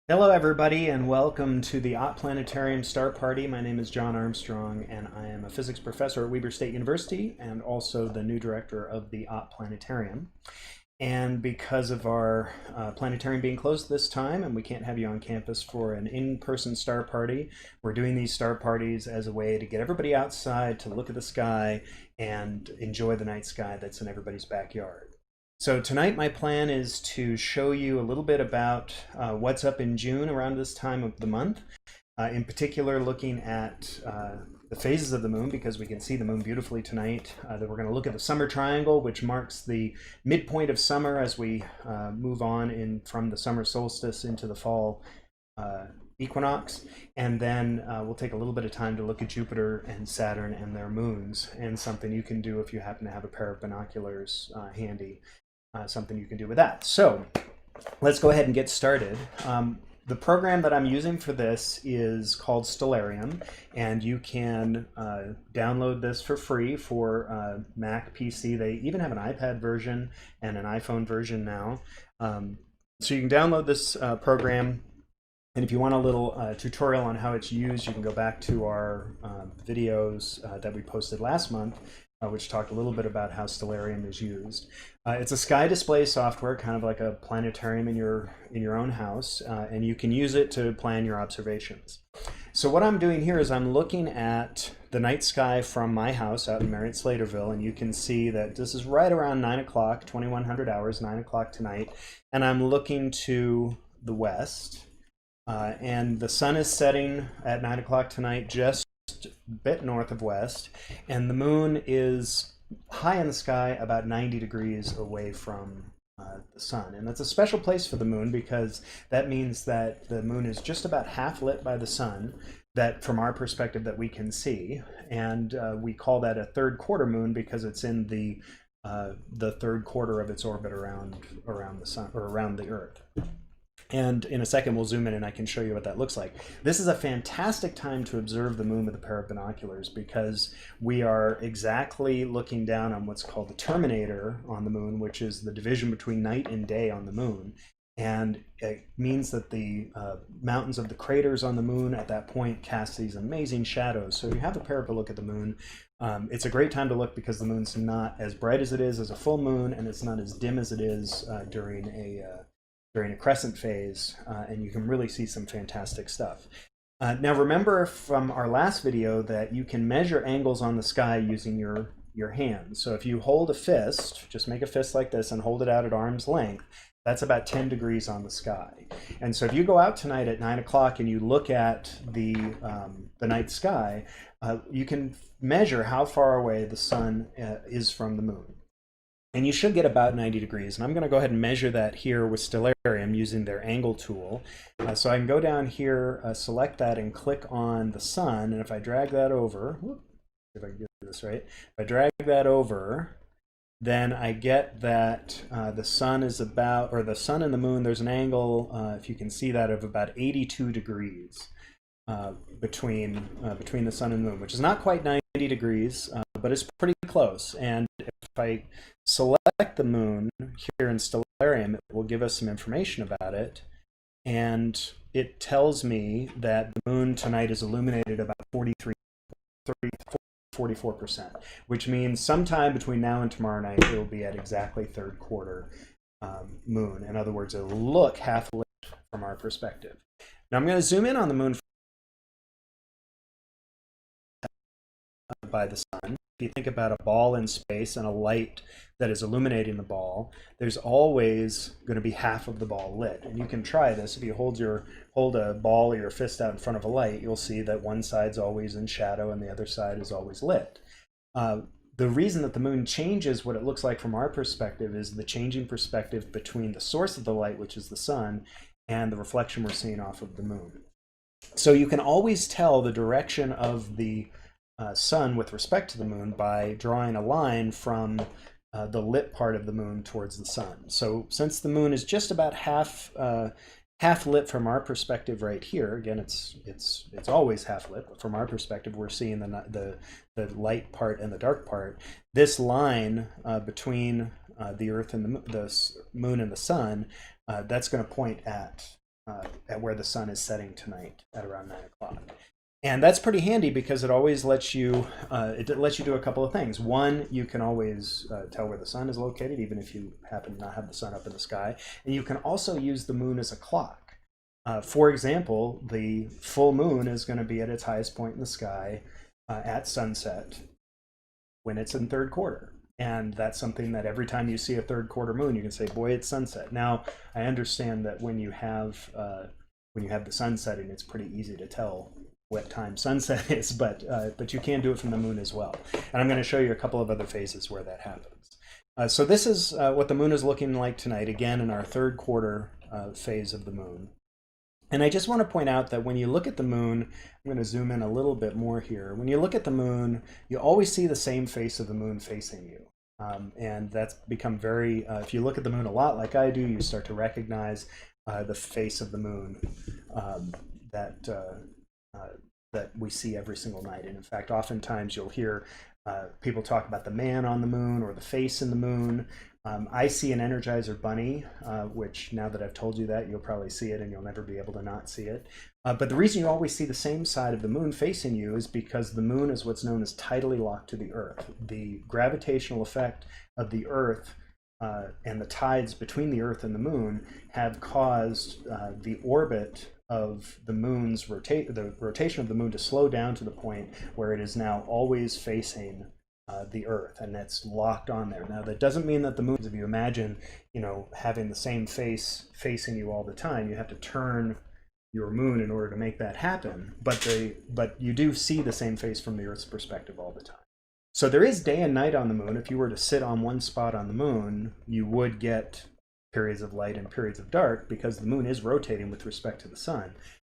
Hello, everybody, and welcome to the Ott Planetarium Star Party. My name is John Armstrong, and I am a physics professor at Weber State University and also the new director of the Ott Planetarium. And because of our planetarium being closed this time and we can't have you on campus for an in-person star party, we're doing these star parties as a way to get everybody outside to look at the sky and enjoy the night sky that's in everybody's backyard. So tonight my plan is to show you a little bit about what's up in June around this time of the month. In particular, looking at the phases of the moon, because we can see the moon beautifully tonight. That we're going to look at the summer triangle, which marks the midpoint of summer as we move on from the summer solstice into the fall equinox. And then we'll take a little bit of time to look at Jupiter and Saturn and their moons, and something you can do if you happen to have a pair of binoculars handy. Something you can do with that. So let's go ahead and get started. The program that I'm using for this is called Stellarium, and you can download this for free for Mac, PC. They even have an iPad version and an iPhone version now. So you can download this program, and if you want a little tutorial on how it's used, you can go back to our videos that we posted last month, which talked a little bit about how Stellarium is used. It's a sky display software, kind of like a planetarium in your own house, and you can use it to plan your observations. So what I'm doing here is I'm looking at the night sky from my house out in Marriott-Slaterville, and you can see that this is right around 9 o'clock, 2100 hours, 9 o'clock tonight, and I'm looking to the west, and the sun is setting at 9 o'clock tonight, just a bit north of west, and the moon is high in the sky about 90 degrees away from the sun. And that's a special place for the moon because that means that the moon is just about half lit by the sun, that from our perspective that we can see. And we call that a third quarter moon because it's in the third quarter of its orbit around the sun, or around the Earth. And in a second, we'll zoom in and I can show you what that looks like. This is a fantastic time to observe the moon with a pair of binoculars because we are exactly looking down on what's called the terminator on the moon, which is the division between night and day on the moon. And it means that the mountains of the craters on the moon at that point cast these amazing shadows. So if you have a pair to look at the moon, it's a great time to look because the moon's not as bright as it is as a full moon, and it's not as dim as it is during a crescent phase, and you can really see some fantastic stuff. Now remember from our last video that you can measure angles on the sky using your hands. So if you hold a fist, just make a fist like this and hold it out at arm's length, that's about 10 degrees on the sky. And so if you go out tonight at 9 o'clock and you look at the night sky, you can measure how far away the sun is from the moon. And you should get about 90 degrees. And I'm going to go ahead and measure that here with Stellarium using their angle tool. So I can go down here, select that, and click on the sun. And if I drag that over, if I can get this right, if I drag that over, then I get that the sun is about, or the sun and the moon, there's an angle, if you can see that, of about 82 degrees between the sun and the moon, which is not quite 90 degrees, but it's pretty close. And if I select the moon here in Stellarium, it will give us some information about it. And it tells me that the moon tonight is illuminated about 44%, which means sometime between now and tomorrow night, it will be at exactly third quarter moon. In other words, it'll look half lit from our perspective. Now I'm going to zoom in on the moon by the sun. If you think about a ball in space and a light that is illuminating the ball, there's always going to be half of the ball lit. And you can try this. If you hold a ball or your fist out in front of a light, you'll see that one side's always in shadow and the other side is always lit. The reason that the moon changes what it looks like from our perspective is the changing perspective between the source of the light, which is the sun, and the reflection we're seeing off of the moon. So you can always tell the direction of the sun with respect to the moon by drawing a line from the lit part of the moon towards the sun. So since the moon is just about half lit from our perspective right here, again it's always half lit, but from our perspective we're seeing the light part and the dark part. This line between the Earth and the moon and the sun, that's going to point at at where the sun is setting tonight at around 9 o'clock. And that's pretty handy because it always lets you it lets you do a couple of things. One, you can always tell where the sun is located, even if you happen to not have the sun up in the sky. And you can also use the moon as a clock. For example, the full moon is going to be at its highest point in the sky at sunset when it's in third quarter. And that's something that every time you see a third quarter moon, you can say, boy, it's sunset. Now, I understand that when you have the sun setting, it's pretty easy to tell what time sunset is, but you can do it from the moon as well. And I'm going to show you a couple of other phases where that happens. So this is what the moon is looking like tonight, again in our third quarter phase of the moon. And I just want to point out that when you look at the moon, I'm going to zoom in a little bit more here. When you look at the moon, you always see the same face of the moon facing you. And that's become very, if you look at the moon a lot like I do, you start to recognize the face of the moon that we see every single night. And in fact, oftentimes you'll hear people talk about the man on the moon or the face in the moon. I see an Energizer bunny, which now that I've told you that, you'll probably see it and you'll never be able to not see it. But the reason you always see the same side of the moon facing you is because the moon is what's known as tidally locked to the Earth. The gravitational effect of the Earth and the tides between the Earth and the moon have caused the orbit of the moon's the rotation of the moon to slow down to the point where it is now always facing the Earth, and that's locked on there. Now, that doesn't mean that the moon, if you imagine, having the same face facing you all the time, you have to turn your moon in order to make that happen. But you do see the same face from the Earth's perspective all the time. So there is day and night on the moon. If you were to sit on one spot on the moon, you would get periods of light and periods of dark because the moon is rotating with respect to the sun.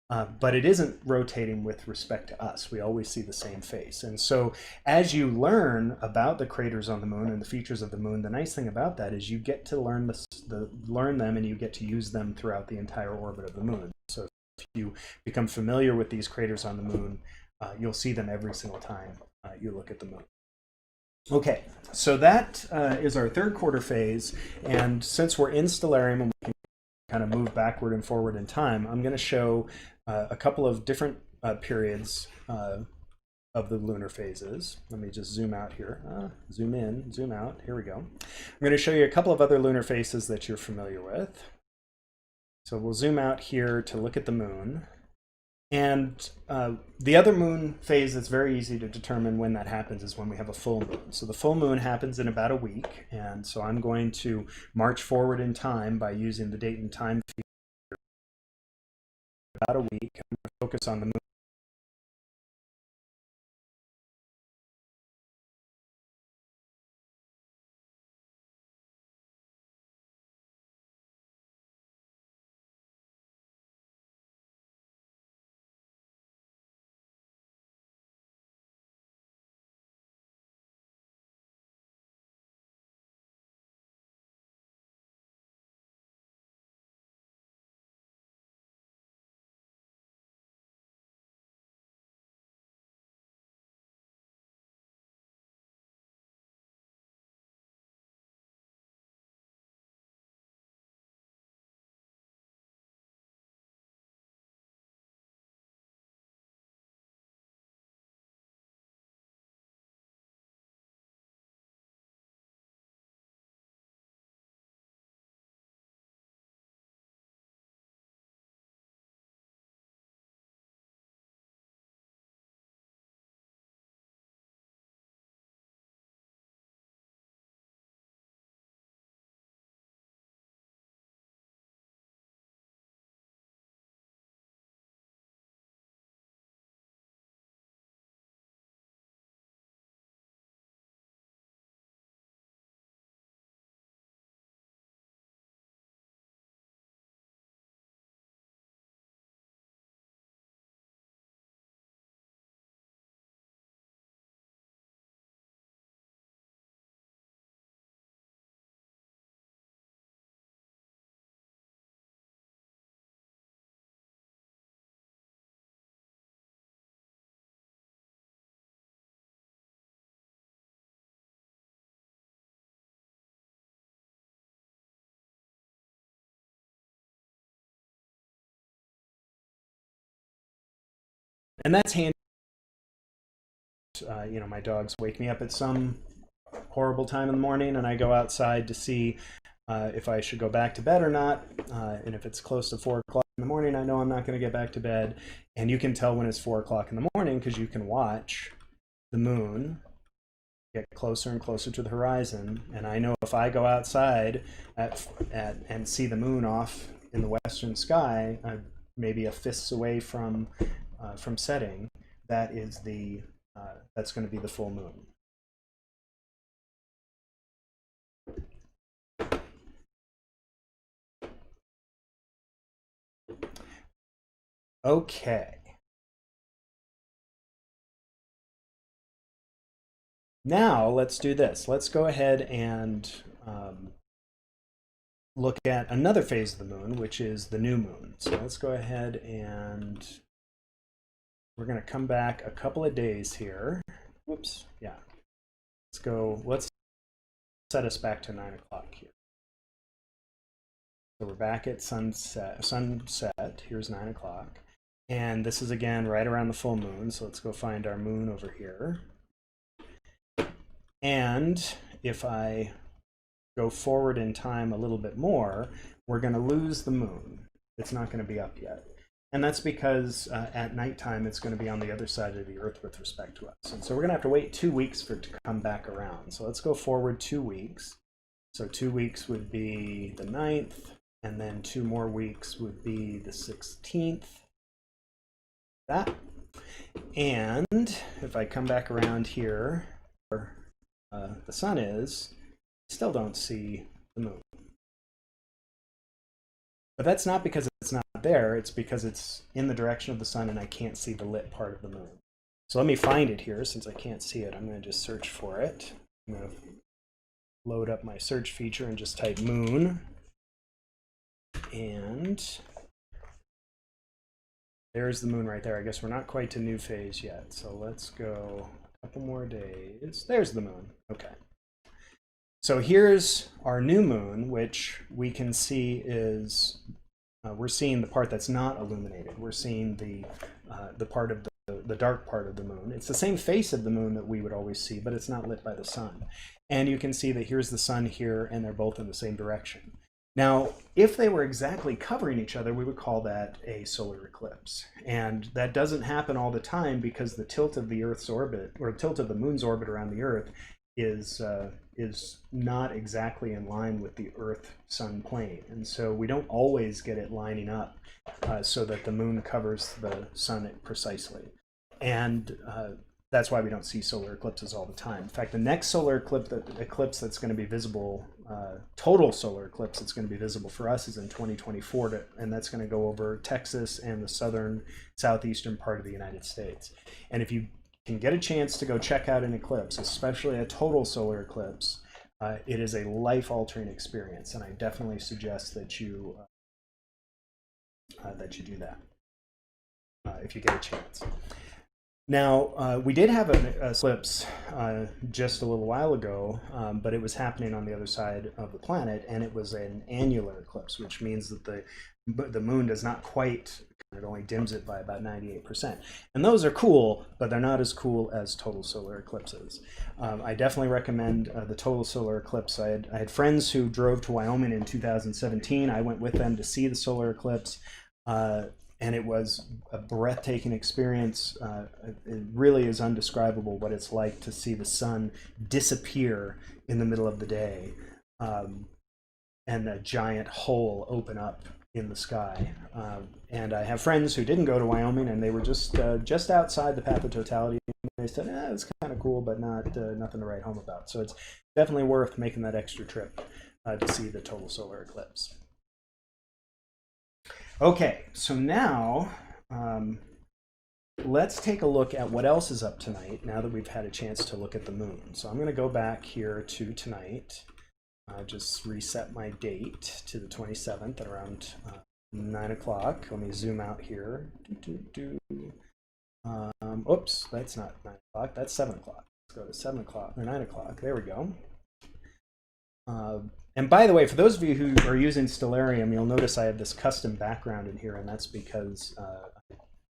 But it isn't rotating with respect to us. We always see the same face. And so as you learn about the craters on the moon and the features of the moon, the nice thing about that is you get to learn them and you get to use them throughout the entire orbit of the moon. So if you become familiar with these craters on the moon, you'll see them every single time you look at the moon. Okay, so that is our third quarter phase, and since we're in Stellarium and we can kind of move backward and forward in time, I'm going to show a couple of different periods of the lunar phases. Let me just zoom out here. Zoom in, zoom out. Here we go. I'm going to show you a couple of other lunar phases that you're familiar with. So we'll zoom out here to look at the moon. And the other moon phase that's very easy to determine when that happens is when we have a full moon. So the full moon happens in about a week, and so I'm going to march forward in time by using the date and time feature. About a week. I'm going to focus on the moon. And that's handy. You know, my dogs wake me up at some horrible time in the morning, and I go outside to see if I should go back to bed or not. And if it's close to 4 o'clock in the morning, I know I'm not going to get back to bed. And you can tell when it's 4 o'clock in the morning because you can watch the moon get closer and closer to the horizon. And I know if I go outside and see the moon off in the western sky, maybe a fist's away from setting, that is that's going to be the full moon. Okay. Now let's do this. Let's go ahead and look at another phase of the moon, which is the new moon. So let's go ahead and we're going to come back a couple of days here. Whoops. Yeah. Let's set us back to 9 o'clock here. So we're back at sunset. Here's 9 o'clock. And this is again right around the full moon. So let's go find our moon over here. And if I go forward in time a little bit more, we're going to lose the moon. It's not going to be up yet. And that's because at nighttime, it's going to be on the other side of the Earth with respect to us. And so we're going to have to wait 2 weeks for it to come back around. So let's go forward 2 weeks. So 2 weeks would be the 9th, and then 2 more weeks would be the 16th. That. And if I come back around here, where the sun is, still don't see the moon. But that's not because it's not there, it's because it's in the direction of the sun and I can't see the lit part of the moon. So let me find it here. Since I can't see it, I'm going to just search for it. I'm going to load up my search feature and just type moon. And there's the moon right there. I guess we're not quite to new phase yet. So let's go a couple more days. There's the moon. Okay. So here's our new moon, which we can see is, we're seeing the part that's not illuminated. We're seeing the part of the dark part of the moon. It's the same face of the moon that we would always see, but it's not lit by the sun. And you can see that here's the sun here, and they're both in the same direction. Now, if they were exactly covering each other, we would call that a solar eclipse. And that doesn't happen all the time because the tilt of the Earth's orbit, or tilt of the moon's orbit around the Earth, is not exactly in line with the Earth-Sun plane. And so we don't always get it lining up so that the moon covers the sun precisely. And that's why we don't see solar eclipses all the time. In fact, the next solar eclipse that's going to be visible, total solar eclipse that's going to be visible for us is in 2024, and that's going to go over Texas and the southeastern part of the United States. And if you can get a chance to go check out an eclipse, especially a total solar eclipse, it is a life-altering experience, and I definitely suggest that you do that if you get a chance. Now, we did have an eclipse just a little while ago, but it was happening on the other side of the planet, and it was an annular eclipse, which means that the moon does not quite, it only dims it by about 98%. And those are cool, but they're not as cool as total solar eclipses. I definitely recommend the total solar eclipse. I had friends who drove to Wyoming in 2017. I went with them to see the solar eclipse. And it was a breathtaking experience. It really is undescribable what it's like to see the sun disappear in the middle of the day and a giant hole open up in the sky. And I have friends who didn't go to Wyoming, and they were just outside the path of totality. And they said, it's kind of cool, but nothing to write home about. So it's definitely worth making that extra trip to see the total solar eclipse. Okay, so now let's take a look at what else is up tonight now that we've had a chance to look at the moon. So I'm going to go back here to tonight, just reset my date to the 27th at around 9 o'clock. Let me zoom out here. Oops, that's not 9 o'clock, that's 7 o'clock. Let's go to 7 o'clock, or 9 o'clock, there we go. And by the way, for those of you who are using Stellarium, you'll notice I have this custom background in here, and that's because I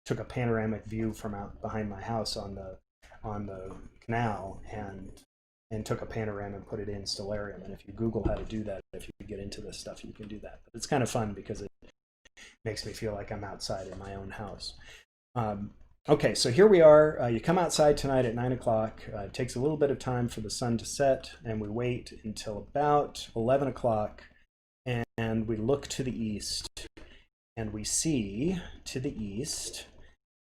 took a panoramic view from out behind my house on the canal and took a panorama and put it in Stellarium. And if you Google how to do that, if you get into this stuff, you can do that. But it's kind of fun because it makes me feel like I'm outside in my own house. Okay, so here we are. You come outside tonight at 9 o'clock. It takes a little bit of time for the sun to set, and we wait until about 11 o'clock, and we look to the east, and we see to the east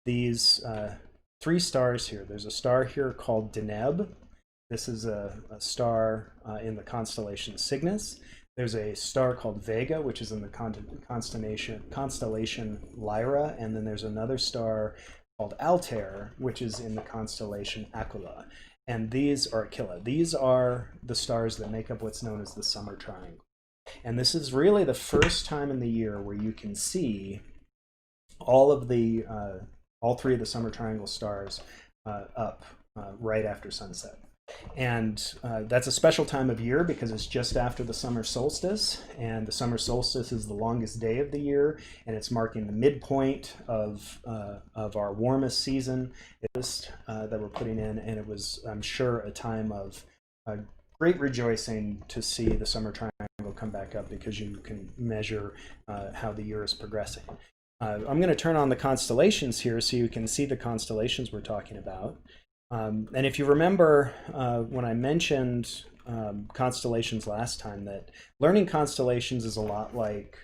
these 3 stars here. There's a star here called Deneb. This is a star in the constellation Cygnus. There's a star called Vega, which is in the constellation Lyra, and then there's another star called Altair, which is in the constellation Aquila. And these are Aquila. These are the stars that make up what's known as the Summer Triangle. And this is really the first time in the year where you can see all 3 of the Summer Triangle stars up right after sunset. And that's a special time of year because it's just after the summer solstice, and the summer solstice is the longest day of the year, and it's marking the midpoint of our warmest season that we're putting in. And it was, I'm sure, a time of great rejoicing to see the Summer Triangle come back up, because you can measure how the year is progressing. I'm going to turn on the constellations here so you can see the constellations we're talking about. And if you remember when I mentioned constellations last time, that learning constellations is a lot like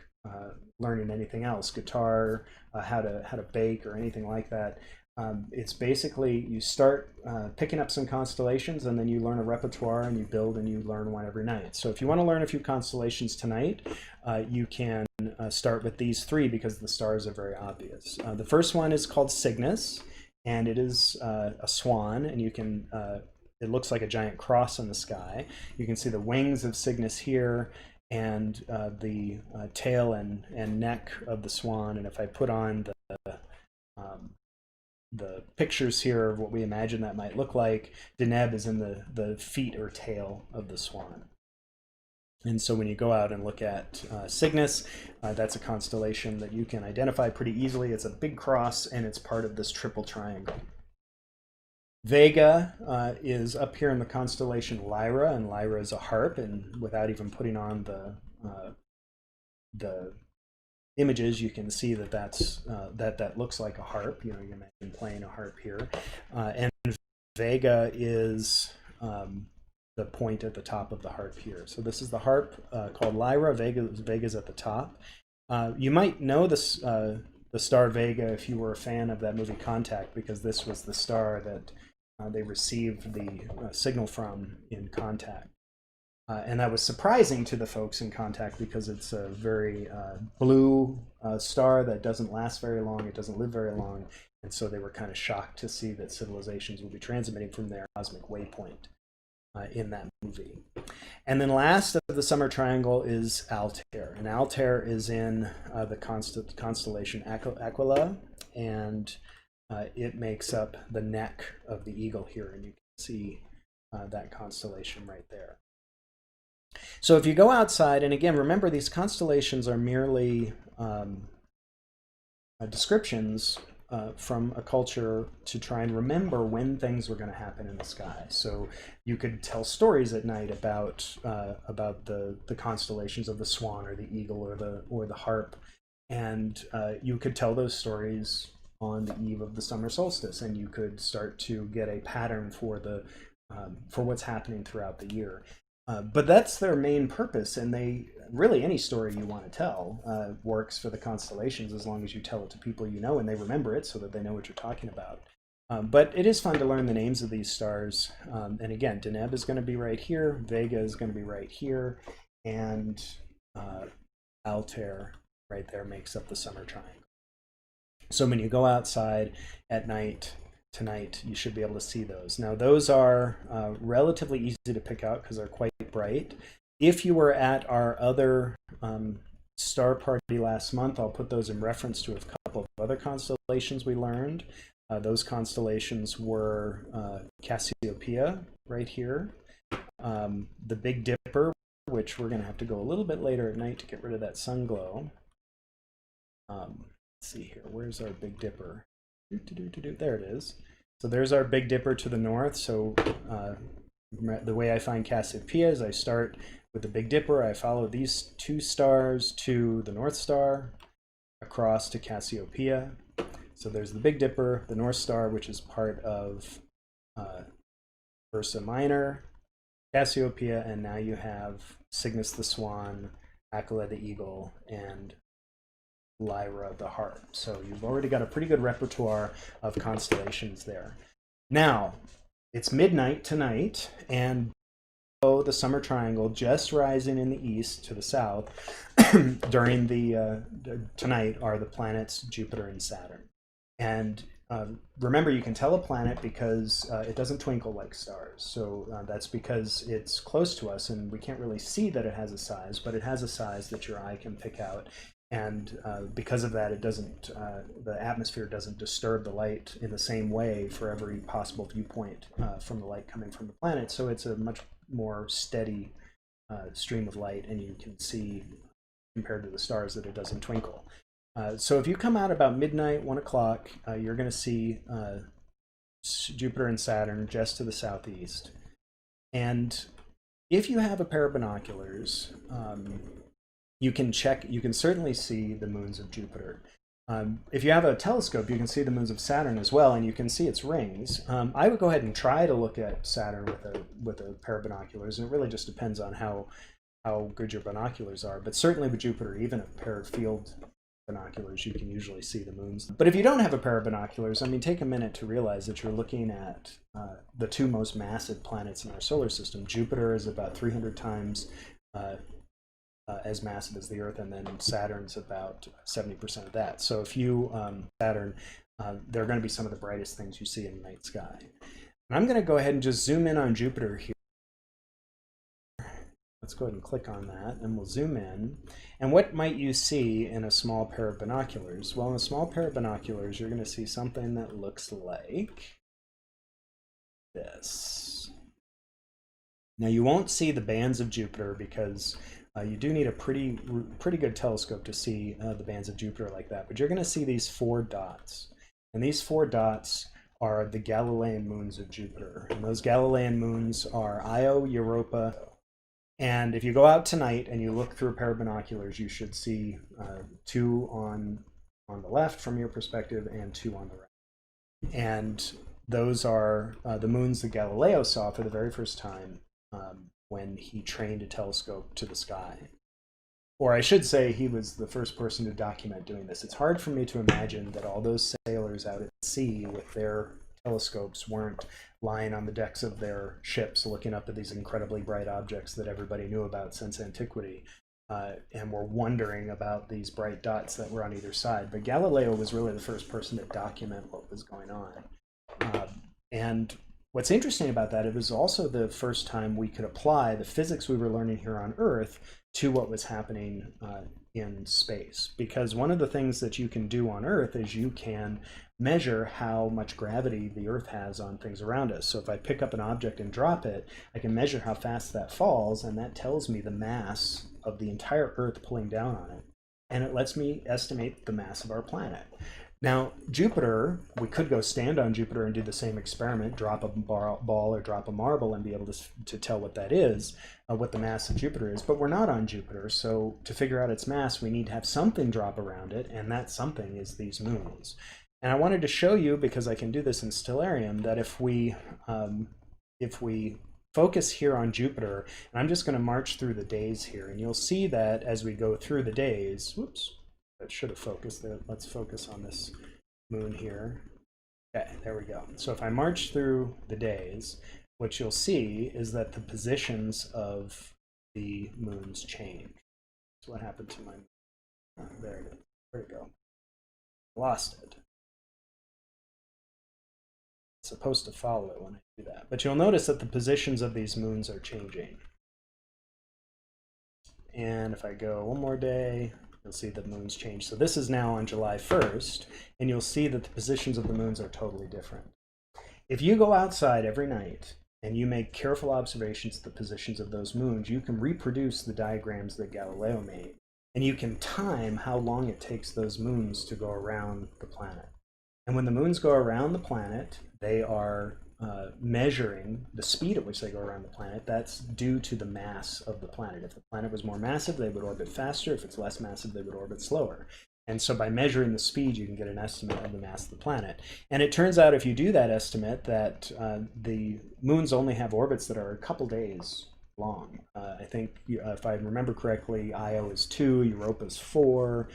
learning anything else, guitar, how to bake, or anything like that. It's basically you start picking up some constellations, and then you learn a repertoire, and you build and you learn one every night. So if you want to learn a few constellations tonight, you can start with these 3 because the stars are very obvious. The first one is called Cygnus, and it is a swan, and you can it looks like a giant cross in the sky. You can see the wings of Cygnus here, and the tail and neck of the swan. And if I put on the pictures here of what we imagine that might look like, Deneb is in the feet or tail of the swan. And so when you go out and look at Cygnus, that's a constellation that you can identify pretty easily. It's a big cross, and it's part of this triple triangle. Vega is up here in the constellation Lyra, and Lyra is a harp. And without even putting on the images, you can see that that looks like a harp. You know, you imagine playing a harp here. And Vega is the point at the top of the harp here. So this is the harp called Lyra. Vega's at the top. You might know this, the star Vega if you were a fan of that movie Contact, because this was the star that they received the signal from in Contact. And that was surprising to the folks in Contact because it's a very blue star that doesn't last very long. It doesn't live very long. And so they were kind of shocked to see that civilizations would be transmitting from their cosmic waypoint in that movie. And then last of the Summer Triangle is Altair. And Altair is in the constellation Aquila, and it makes up the neck of the eagle here. And you can see that constellation right there. So if you go outside, and again, remember these constellations are merely descriptions from a culture to try and remember when things were going to happen in the sky. So you could tell stories at night about the constellations of the swan or the eagle or the harp, and you could tell those stories on the eve of the summer solstice, and you could start to get a pattern for what's happening throughout the year. But that's their main purpose, and really any story you want to tell works for the constellations as long as you tell it to people you know and they remember it so that they know what you're talking about. But it is fun to learn the names of these stars. And again, Deneb is going to be right here, Vega is going to be right here, and Altair right there makes up the Summer Triangle. So when you go outside at night, tonight, you should be able to see those. Now those are relatively easy to pick out because they're quite bright. If you were at our other star party last month, I'll put those in reference to a couple of other constellations we learned. Those constellations were Cassiopeia right here, the Big Dipper, which we're going to have to go a little bit later at night to get rid of that sun glow. Let's see here, where's our Big Dipper? There it is. So there's our Big Dipper to the north. So the way I find Cassiopeia is I start with the Big Dipper. I follow these two stars to the North Star, across to Cassiopeia. So there's the Big Dipper, the North Star, which is part of Ursa Minor, Cassiopeia, and now you have Cygnus the Swan, Aquila the Eagle, and Lyra the Harp. So you've already got a pretty good repertoire of constellations there. Now, it's midnight tonight, and the Summer Triangle just rising in the east to the south during the tonight are the planets Jupiter and Saturn. And remember, you can tell a planet because it doesn't twinkle like stars. So that's because it's close to us and we can't really see that it has a size, but it has a size that your eye can pick out. And because of that, it doesn't, the atmosphere doesn't disturb the light in the same way for every possible viewpoint from the light coming from the planet. So it's a much more steady stream of light, and you can see, compared to the stars, that it doesn't twinkle. So if you come out about midnight, 1 o'clock, you're going to see Jupiter and Saturn just to the southeast. And if you have a pair of binoculars, you can certainly see the moons of Jupiter. If you have a telescope, you can see the moons of Saturn as well, and you can see its rings. I would go ahead and try to look at Saturn with a pair of binoculars, and it really just depends on how good your binoculars are. But certainly with Jupiter, even a pair of field binoculars, you can usually see the moons. But if you don't have a pair of binoculars, I mean, take a minute to realize that you're looking at the two most massive planets in our solar system. Jupiter is about 300 times as massive as the Earth, and then Saturn's about 70% of that. So if you, Saturn, they're going to be some of the brightest things you see in the night sky. And I'm going to go ahead and just zoom in on Jupiter here. Let's go ahead and click on that, and we'll zoom in. And what might you see in a small pair of binoculars? Well, in a small pair of binoculars, you're going to see something that looks like this. Now, you won't see the bands of Jupiter because you do need a pretty good telescope to see the bands of Jupiter like that. But you're going to see these 4 dots. And these 4 dots are the Galilean moons of Jupiter. And those Galilean moons are Io, Europa. And if you go out tonight and you look through a pair of binoculars, you should see 2 on the left from your perspective and 2 on the right. And those are the moons that Galileo saw for the very first time when he trained a telescope to the sky. Or I should say, he was the first person to document doing this. It's hard for me to imagine that all those sailors out at sea with their telescopes weren't lying on the decks of their ships looking up at these incredibly bright objects that everybody knew about since antiquity, and were wondering about these bright dots that were on either side. But Galileo was really the first person to document what was going on. And what's interesting about that, it was also the first time we could apply the physics we were learning here on Earth to what was happening in space. Because one of the things that you can do on Earth is you can measure how much gravity the Earth has on things around us. So if I pick up an object and drop it, I can measure how fast that falls, and that tells me the mass of the entire Earth pulling down on it. And it lets me estimate the mass of our planet. Now, Jupiter, we could go stand on Jupiter and do the same experiment, drop a ball or drop a marble and be able to tell what that is, what the mass of Jupiter is, but we're not on Jupiter, so to figure out its mass, we need to have something drop around it, and that something is these moons. And I wanted to show you, because I can do this in Stellarium, that if we focus here on Jupiter, and I'm just going to march through the days here, and you'll see that as we go through the days, whoops, that should have focused there. Let's focus on this moon here. Okay, there we go. So if I march through the days, what you'll see is that the positions of the moons change. So what happened to my moon? There it is. Where'd it go? Lost it. It's supposed to follow it when I do that. But you'll notice that the positions of these moons are changing. And if I go one more day, you'll see the moons change. So this is now on July 1st, and you'll see that the positions of the moons are totally different. If you go outside every night and you make careful observations of the positions of those moons, you can reproduce the diagrams that Galileo made, and you can time how long it takes those moons to go around the planet. And when the moons go around the planet, they are measuring the speed at which they go around the planet. That's due to the mass of the planet. If the planet was more massive, they would orbit faster. If it's less massive, they would orbit slower. And so by measuring the speed, you can get an estimate of the mass of the planet. And it turns out if you do that estimate, that the moons only have orbits that are a couple days long. I think, if I remember correctly, Io is 2, Europa is 4,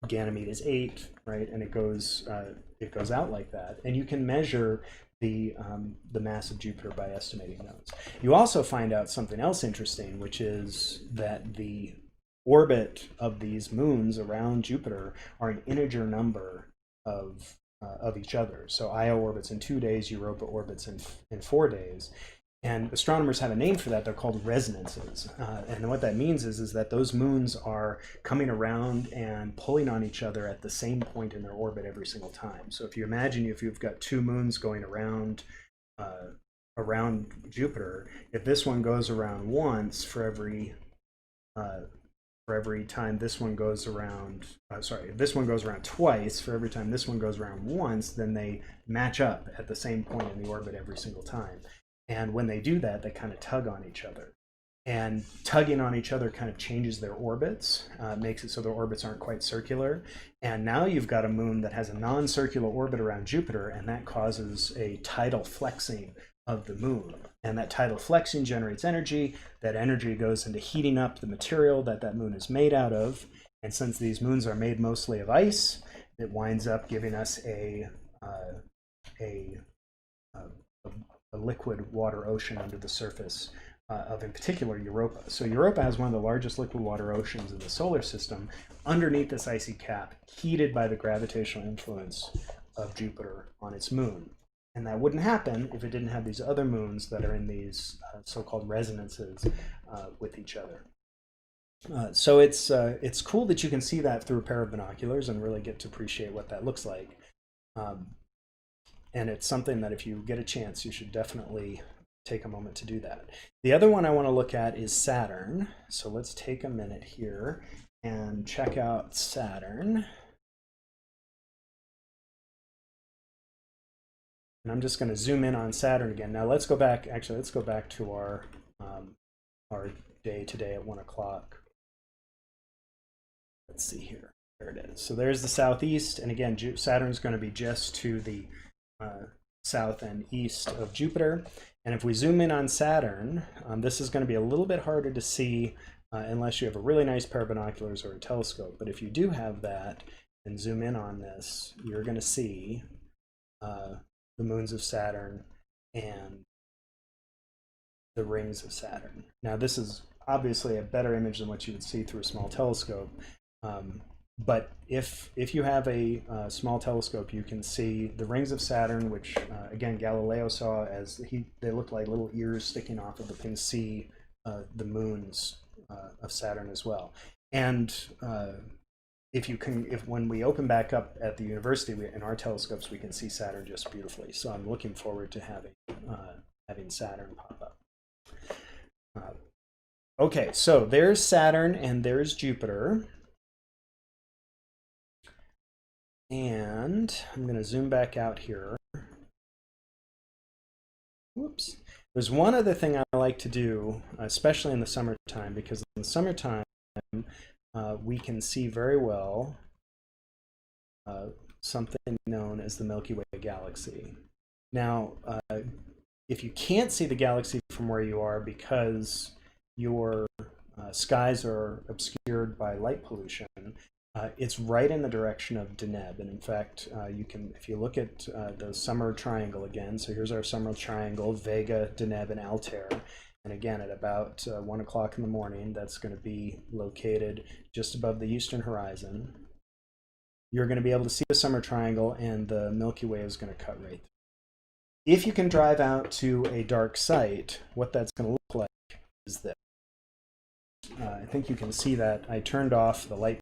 Ganymede is 8, right? And it goes out like that. And you can measure the mass of Jupiter by estimating those. You also find out something else interesting, which is that the orbit of these moons around Jupiter are an integer number of each other. So Io orbits in 2 days, Europa orbits in 4 days. And astronomers have a name for that. They're called resonances. And what that means is that those moons are coming around and pulling on each other at the same point in their orbit every single time. So if you imagine if you've got 2 moons going around Jupiter, if this one goes around once for every time this one goes around, if this one goes around twice, for every time this one goes around once, then they match up at the same point in the orbit every single time. And when they do that, they kind of tug on each other. And tugging on each other kind of changes their orbits, makes it so their orbits aren't quite circular. And now you've got a moon that has a non-circular orbit around Jupiter, and that causes a tidal flexing of the moon. And that tidal flexing generates energy. That energy goes into heating up the material that that moon is made out of. And since these moons are made mostly of ice, it winds up giving us a liquid water ocean under the surface of, in particular, Europa. So Europa has one of the largest liquid water oceans in the solar system underneath this icy cap, heated by the gravitational influence of Jupiter on its moon. And that wouldn't happen if it didn't have these other moons that are in these so-called resonances with each other. So it's cool that you can see that through a pair of binoculars and really get to appreciate what that looks like. And it's something that if you get a chance, you should definitely take a moment to do that. The other one I want to look at is Saturn. So let's take a minute here and check out Saturn. And I'm just going to zoom in on Saturn again. Now let's go back, actually, let's go back to our day today at 1 o'clock. Let's see here. There it is. So there's the southeast. And again, Saturn's going to be just to the south and east of Jupiter. And if we zoom in on Saturn, this is going to be a little bit harder to see unless you have a really nice pair of binoculars or a telescope. But if you do have that and zoom in on this, you're going to see the moons of Saturn and the rings of Saturn. Now this is obviously a better image than what you would see through a small telescope. But if you have a small telescope, you can see the rings of Saturn, which again Galileo saw as they looked like little ears sticking off of the pin. See the moons of Saturn as well. And if when we open back up at the university in our telescopes, we can see Saturn just beautifully. So I'm looking forward to having Saturn pop up. Okay, so there's Saturn and there's Jupiter. And I'm going to zoom back out here. Whoops. There's one other thing I like to do, especially in the summertime, because in the summertime we can see very well something known as the Milky Way galaxy. Now, if you can't see the galaxy from where you are because your skies are obscured by light pollution, it's right in the direction of Deneb. And in fact, you can, if you look at the summer triangle again, so here's our summer triangle, Vega, Deneb, and Altair. And again, at about 1 o'clock in the morning, that's going to be located just above the eastern horizon. You're going to be able to see the summer triangle, and the Milky Way is going to cut right through. If you can drive out to a dark site, what that's going to look like is this. I think you can see that I turned off the light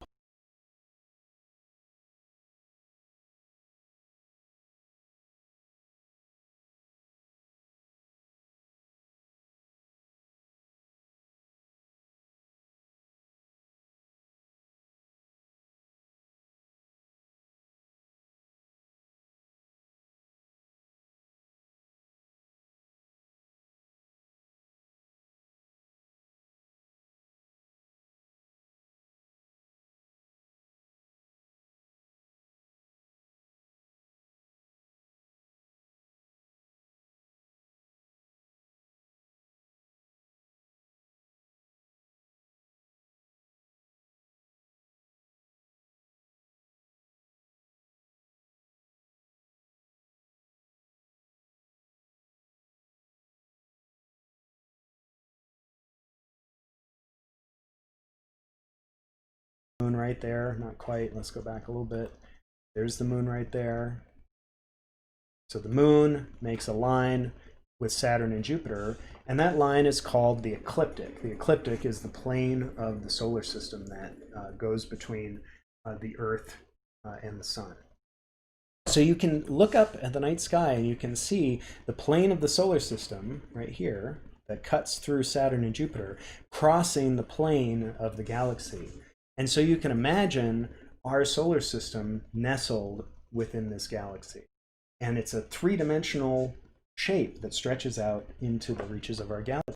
right there. Not quite. Let's go back a little bit. There's the moon right there. So the moon makes a line with Saturn and Jupiter, and that line is called the ecliptic. The ecliptic is the plane of the solar system that goes between the Earth and the Sun. So you can look up at the night sky and you can see the plane of the solar system right here that cuts through Saturn and Jupiter, crossing the plane of the galaxy. And so you can imagine our solar system nestled within this galaxy. And it's a three-dimensional shape that stretches out into the reaches of our galaxy.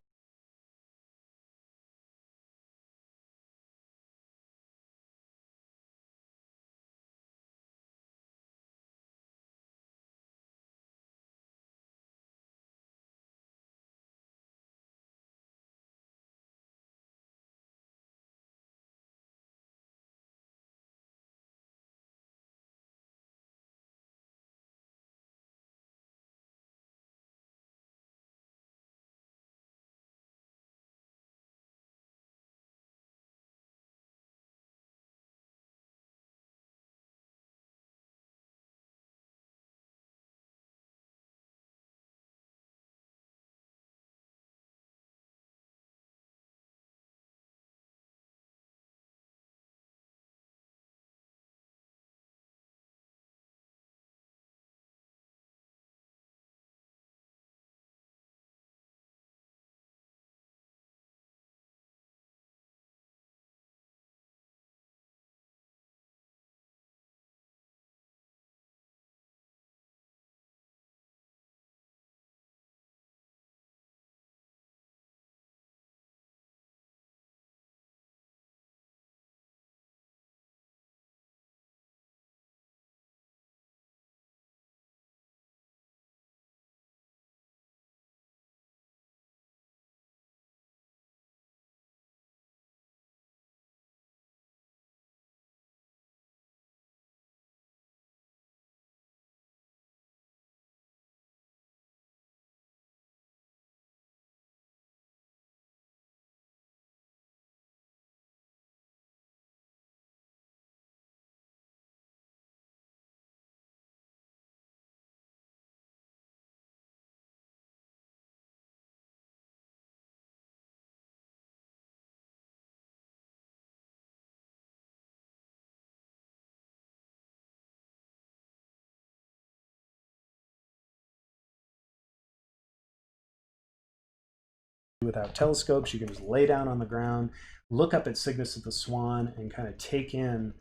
Without telescopes, you can just lay down on the ground, look up at Cygnus of the Swan, and kind of take in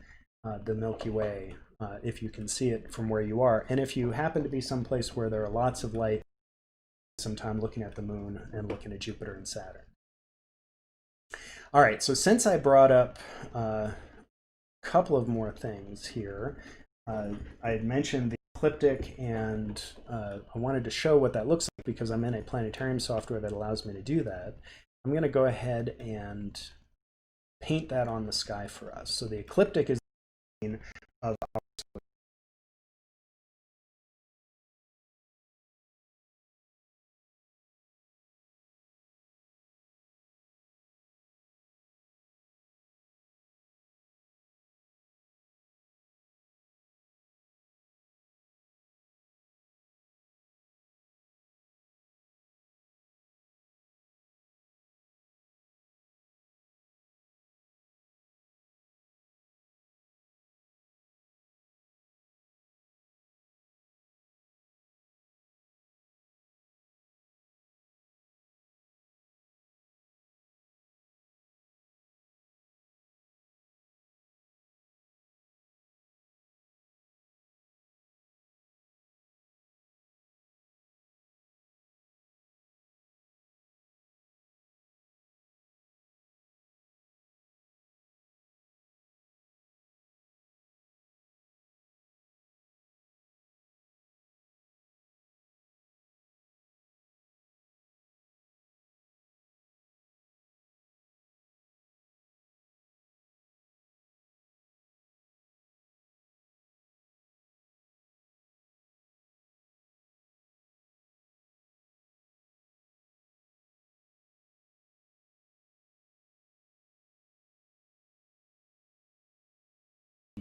the Milky Way if you can see it from where you are. And if you happen to be someplace where there are lots of light, sometime looking at the moon and looking at Jupiter and Saturn. All right, so since I brought up a couple of more things here, I had mentioned the ecliptic, and I wanted to show what that looks like because I'm in a planetarium software that allows me to do that. I'm going to go ahead and paint that on the sky for us. So the ecliptic is the plane of our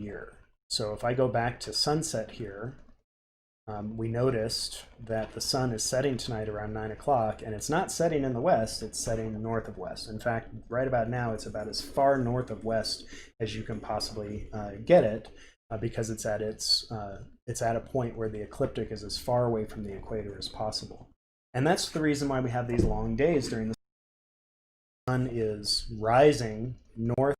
year. So if I go back to sunset here, we noticed that the sun is setting tonight around 9 o'clock, and it's not setting in the west, it's setting north of west. In fact, right about now, it's about as far north of west as you can possibly get it, because it's at a point where the ecliptic is as far away from the equator as possible. And that's the reason why we have these long days during the sun is rising north.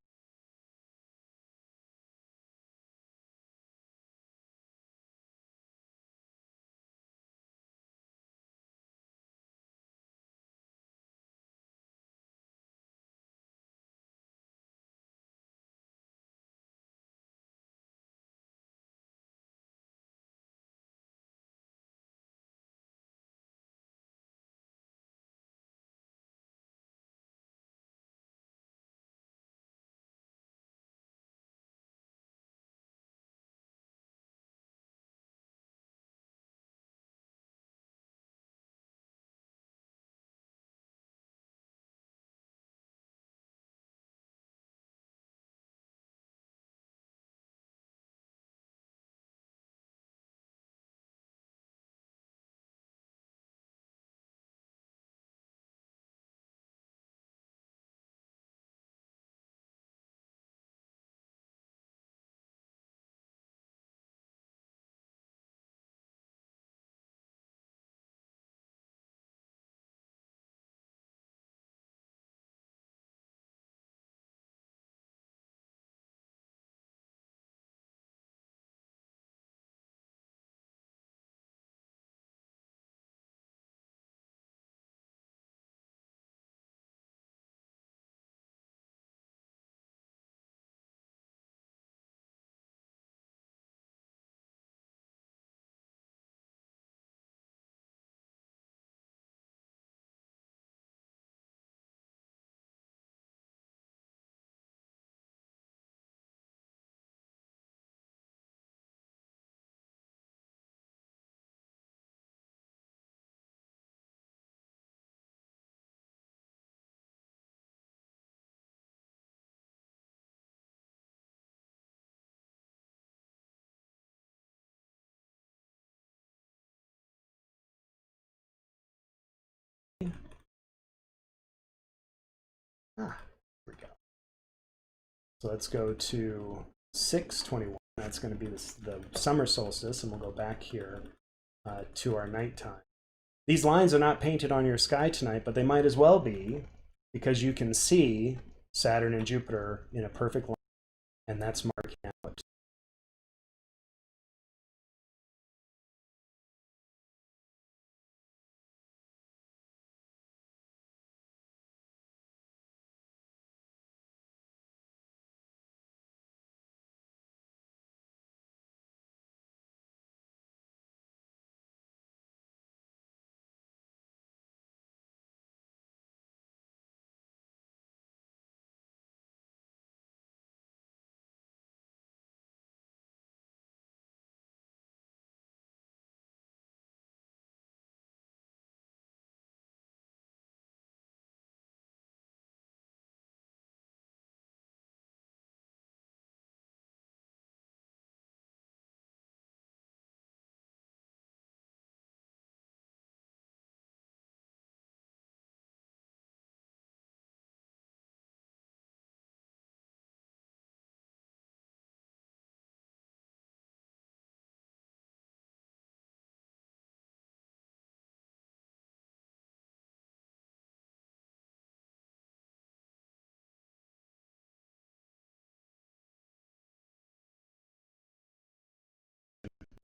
Here we go. So let's go to 6/21. That's going to be the summer solstice, and we'll go back here to our nighttime. These lines are not painted on your sky tonight, but they might as well be, because you can see Saturn and Jupiter in a perfect line, and that's marking out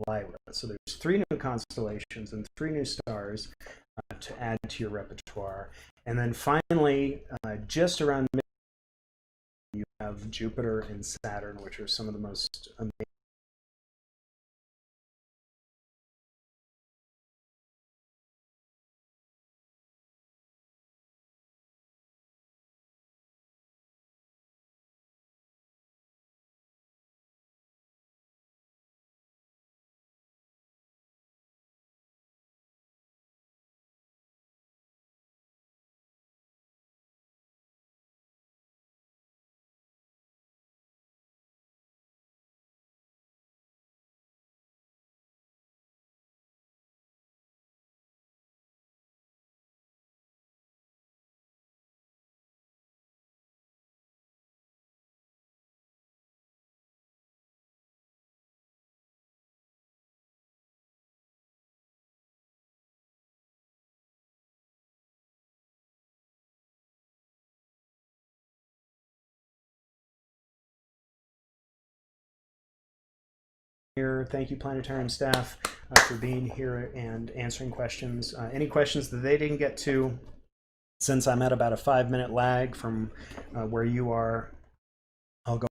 Lyra. So there's 3 new constellations and 3 new stars to add to your repertoire. And then finally, just around mid, you have Jupiter and Saturn, which are some of the most amazing Thank you, planetarium staff, for being here and answering questions. Any questions that they didn't get to, since I'm at about a 5-minute lag from where you are, I'll go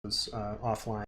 offline.